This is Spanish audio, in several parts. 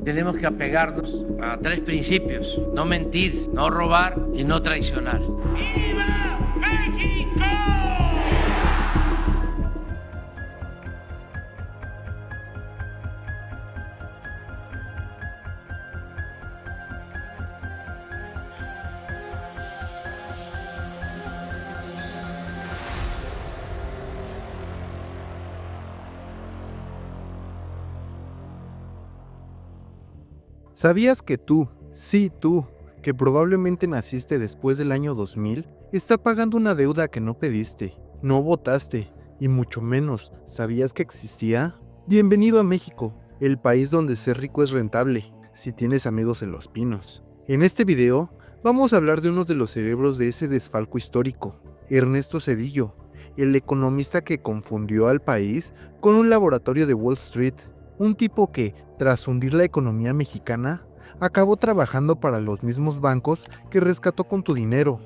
tenemos que apegarnos a tres principios: no mentir, no robar y no traicionar. ¡Viva México! ¿Sabías que tú, sí tú, que probablemente naciste después del año 2000, está pagando una deuda que no pediste, no votaste, y mucho menos sabías que existía? Bienvenido a México, el país donde ser rico es rentable, si tienes amigos en Los Pinos. En este video, vamos a hablar de uno de los cerebros de ese desfalco histórico, Ernesto Zedillo, el economista que confundió al país con un laboratorio de Wall Street. Un tipo que, tras hundir la economía mexicana, acabó trabajando para los mismos bancos que rescató con tu dinero.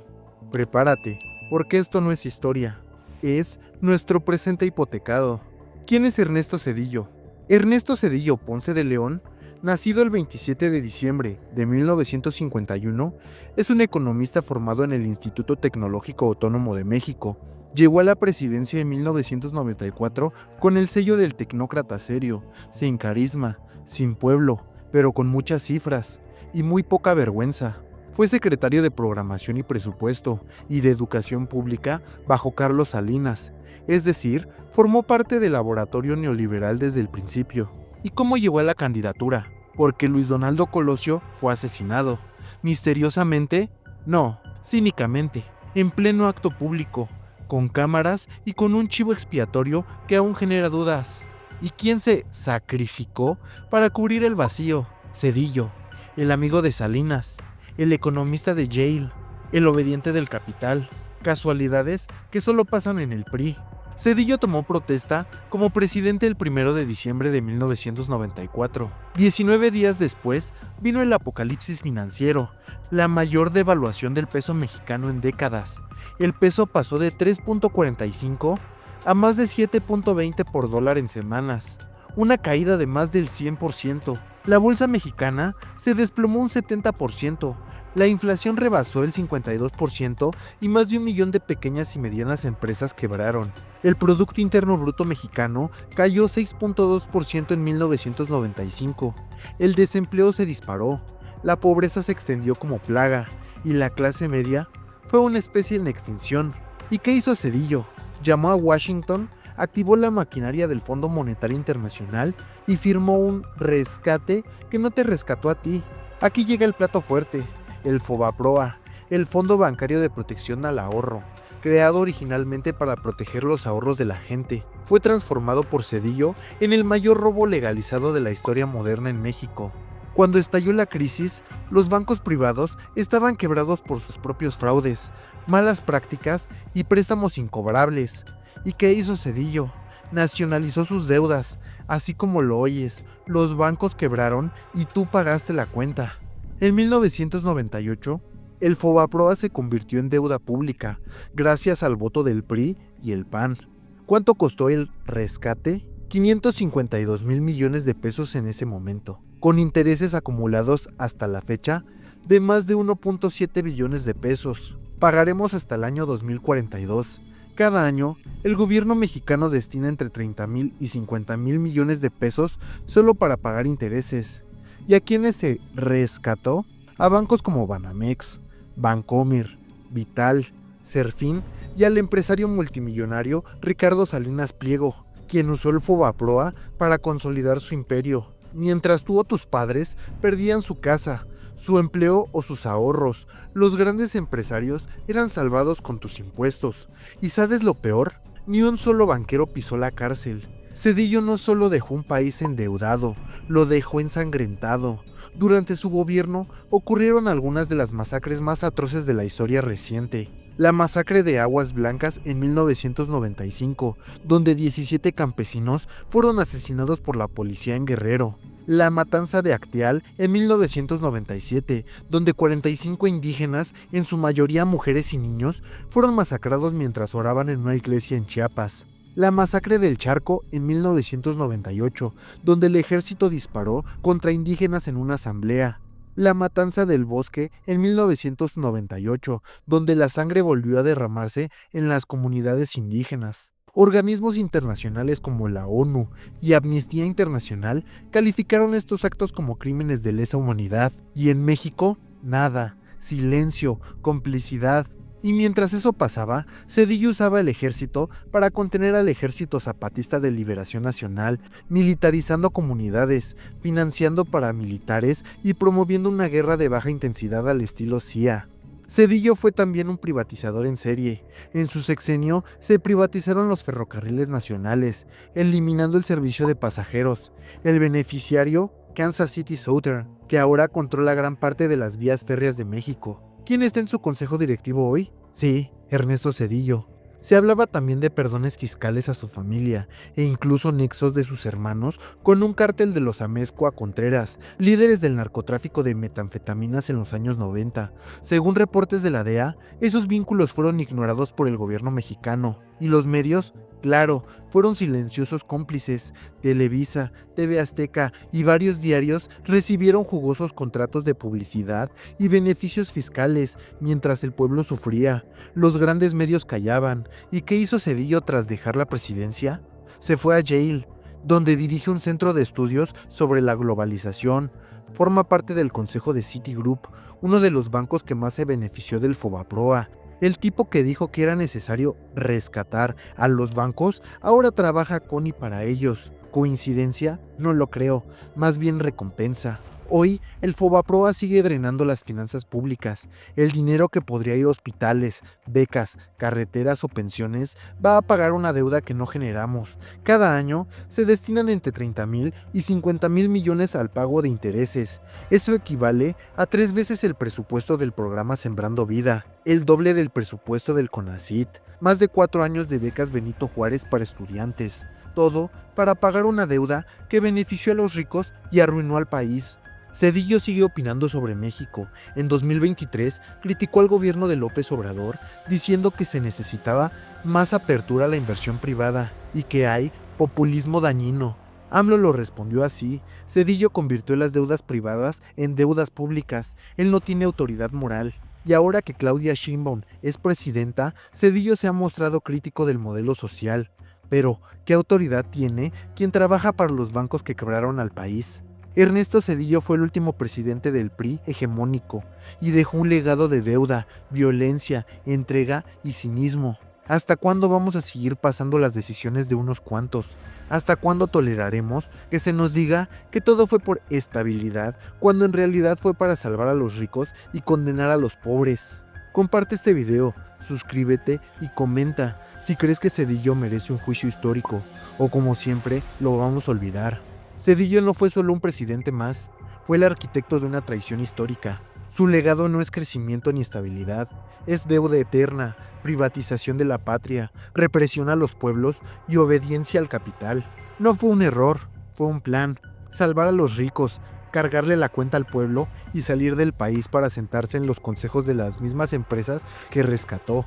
Prepárate, porque esto no es historia, es nuestro presente hipotecado. ¿Quién es Ernesto Zedillo? Ernesto Zedillo Ponce de León, nacido el 27 de diciembre de 1951, es un economista formado en el Instituto Tecnológico Autónomo de México. Llegó a la presidencia en 1994 con el sello del tecnócrata serio, sin carisma, sin pueblo, pero con muchas cifras y muy poca vergüenza. Fue secretario de Programación y Presupuesto y de Educación Pública bajo Carlos Salinas, es decir, formó parte del laboratorio neoliberal desde el principio. ¿Y cómo llegó a la candidatura? Porque Luis Donaldo Colosio fue asesinado. ¿Misteriosamente? No, cínicamente, en pleno acto público, con cámaras y con un chivo expiatorio que aún genera dudas. ¿Y quién se sacrificó para cubrir el vacío? Zedillo, el amigo de Salinas, el economista de Yale, el obediente del capital. Casualidades que solo pasan en el PRI. Zedillo tomó protesta como presidente el 1 de diciembre de 1994. 19 días después vino el apocalipsis financiero, la mayor devaluación del peso mexicano en décadas. El peso pasó de 3.45 a más de 7.20 por dólar en semanas, una caída de más del 100%. La bolsa mexicana se desplomó un 70%, la inflación rebasó el 52% y más de 1 millón de pequeñas y medianas empresas quebraron. El Producto Interno Bruto mexicano cayó 6.2% en 1995. El desempleo se disparó, la pobreza se extendió como plaga y la clase media fue una especie en extinción. ¿Y qué hizo Zedillo? Llamó a Washington, activó la maquinaria del Fondo Monetario Internacional y firmó un rescate que no te rescató a ti. Aquí llega el plato fuerte, el FOBAPROA, el Fondo Bancario de Protección al Ahorro, creado originalmente para proteger los ahorros de la gente. Fue transformado por Zedillo en el mayor robo legalizado de la historia moderna en México. Cuando estalló la crisis, los bancos privados estaban quebrados por sus propios fraudes, malas prácticas y préstamos incobrables. ¿Y qué hizo Zedillo? Nacionalizó sus deudas, así como lo oyes, los bancos quebraron y tú pagaste la cuenta. En 1998, el FOBAPROA se convirtió en deuda pública, gracias al voto del PRI y el PAN. ¿Cuánto costó el rescate? 552,000 millones de pesos en ese momento, con intereses acumulados hasta la fecha de más de 1.7 billones de pesos. Pagaremos hasta el año 2042. Cada año, el gobierno mexicano destina entre 30,000 y 50,000 millones de pesos solo para pagar intereses. ¿Y a quiénes se rescató? A bancos como Banamex, Bancomer, Vital, Serfín y al empresario multimillonario Ricardo Salinas Pliego, quien usó el FOBAPROA para consolidar su imperio, mientras tú o tus padres perdían su casa, su empleo o sus ahorros. Los grandes empresarios eran salvados con tus impuestos. ¿Y sabes lo peor? Ni un solo banquero pisó la cárcel. Zedillo no solo dejó un país endeudado, lo dejó ensangrentado. Durante su gobierno ocurrieron algunas de las masacres más atroces de la historia reciente. La masacre de Aguas Blancas en 1995, donde 17 campesinos fueron asesinados por la policía en Guerrero. La matanza de Acteal en 1997, donde 45 indígenas, en su mayoría mujeres y niños, fueron masacrados mientras oraban en una iglesia en Chiapas. La masacre del Charco en 1998, donde el ejército disparó contra indígenas en una asamblea. La matanza del Bosque en 1998, donde la sangre volvió a derramarse en las comunidades indígenas. Organismos internacionales como la ONU y Amnistía Internacional calificaron estos actos como crímenes de lesa humanidad. Y en México, nada, silencio, complicidad. Y mientras eso pasaba, Zedillo usaba el ejército para contener al Ejército Zapatista de Liberación Nacional, militarizando comunidades, financiando paramilitares y promoviendo una guerra de baja intensidad al estilo CIA. Zedillo fue también un privatizador en serie. En su sexenio se privatizaron los ferrocarriles nacionales, eliminando el servicio de pasajeros. El beneficiario, Kansas City Southern, que ahora controla gran parte de las vías férreas de México. ¿Quién está en su consejo directivo hoy? Sí, Ernesto Zedillo. Se hablaba también de perdones fiscales a su familia e incluso nexos de sus hermanos con un cártel de los Amezcua Contreras, líderes del narcotráfico de metanfetaminas en los años 90. Según reportes de la DEA, esos vínculos fueron ignorados por el gobierno mexicano y los medios, claro, fueron silenciosos cómplices. Televisa, TV Azteca y varios diarios recibieron jugosos contratos de publicidad y beneficios fiscales mientras el pueblo sufría. Los grandes medios callaban. ¿Y qué hizo Zedillo tras dejar la presidencia? Se fue a Yale, donde dirige un centro de estudios sobre la globalización. Forma parte del consejo de Citigroup, uno de los bancos que más se benefició del Fobaproa. El tipo que dijo que era necesario rescatar a los bancos ahora trabaja con y para ellos. ¿Coincidencia? No lo creo, más bien recompensa. Hoy, el Fobaproa sigue drenando las finanzas públicas. El dinero que podría ir a hospitales, becas, carreteras o pensiones va a pagar una deuda que no generamos. Cada año se destinan entre 30,000 y 50,000 millones al pago de intereses. Eso equivale a 3 veces el presupuesto del programa Sembrando Vida, el doble del presupuesto del CONACYT, más de 4 años de becas Benito Juárez para estudiantes. Todo para pagar una deuda que benefició a los ricos y arruinó al país. Zedillo sigue opinando sobre México. En 2023 criticó al gobierno de López Obrador diciendo que se necesitaba más apertura a la inversión privada y que hay populismo dañino. AMLO lo respondió así: Zedillo convirtió las deudas privadas en deudas públicas. Él no tiene autoridad moral. Y ahora que Claudia Sheinbaum es presidenta, Zedillo se ha mostrado crítico del modelo social. Pero, ¿qué autoridad tiene quien trabaja para los bancos que quebraron al país? Ernesto Zedillo fue el último presidente del PRI hegemónico y dejó un legado de deuda, violencia, entrega y cinismo. ¿Hasta cuándo vamos a seguir pasando las decisiones de unos cuantos? ¿Hasta cuándo toleraremos que se nos diga que todo fue por estabilidad cuando en realidad fue para salvar a los ricos y condenar a los pobres? Comparte este video, suscríbete y comenta si crees que Zedillo merece un juicio histórico o como siempre lo vamos a olvidar. Zedillo no fue solo un presidente más, fue el arquitecto de una traición histórica. Su legado no es crecimiento ni estabilidad, es deuda eterna, privatización de la patria, represión a los pueblos y obediencia al capital. No fue un error, fue un plan: salvar a los ricos, cargarle la cuenta al pueblo y salir del país para sentarse en los consejos de las mismas empresas que rescató.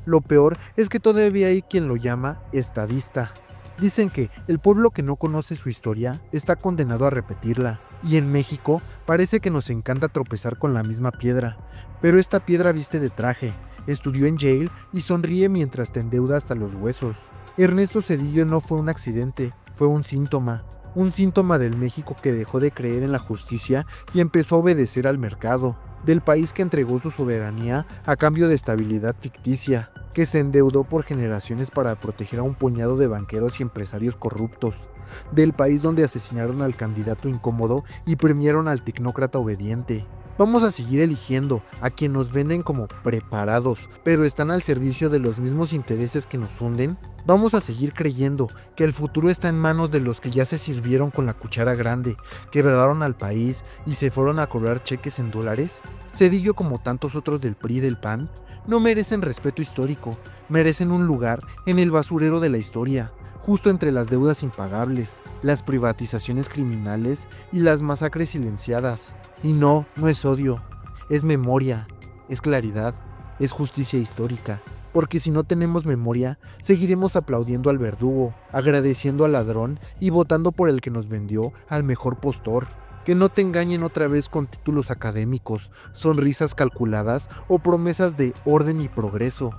Lo peor es que todavía hay quien lo llama estadista. Dicen que el pueblo que no conoce su historia está condenado a repetirla. Y en México parece que nos encanta tropezar con la misma piedra. Pero esta piedra viste de traje, estudió en Yale y sonríe mientras te endeuda hasta los huesos. Ernesto Zedillo no fue un accidente, fue un síntoma. Un síntoma del México que dejó de creer en la justicia y empezó a obedecer al mercado. Del país que entregó su soberanía a cambio de estabilidad ficticia, que se endeudó por generaciones para proteger a un puñado de banqueros y empresarios corruptos, del país donde asesinaron al candidato incómodo y premiaron al tecnócrata obediente. Vamos a seguir eligiendo a quien nos venden como preparados, pero están al servicio de los mismos intereses que nos hunden. Vamos a seguir creyendo que el futuro está en manos de los que ya se sirvieron con la cuchara grande, quebraron al país y se fueron a cobrar cheques en dólares. Zedillo, como tantos otros del PRI y del PAN, no merecen respeto histórico, merecen un lugar en el basurero de la historia, justo entre las deudas impagables, las privatizaciones criminales y las masacres silenciadas. Y no es odio, es memoria, es claridad, es justicia histórica. Porque si no tenemos memoria, seguiremos aplaudiendo al verdugo, agradeciendo al ladrón y votando por el que nos vendió al mejor postor. Que no te engañen otra vez con títulos académicos, sonrisas calculadas o promesas de orden y progreso.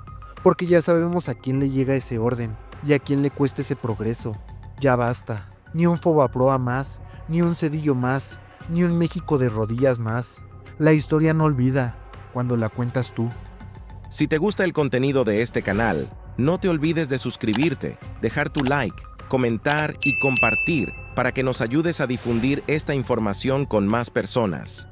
Porque ya sabemos a quién le llega ese orden y a quién le cuesta ese progreso. Ya basta. Ni un Fobaproa más, ni un Cedillo más, ni un México de rodillas más. La historia no olvida cuando la cuentas tú. Si te gusta el contenido de este canal, no te olvides de suscribirte, dejar tu like, comentar y compartir para que nos ayudes a difundir esta información con más personas.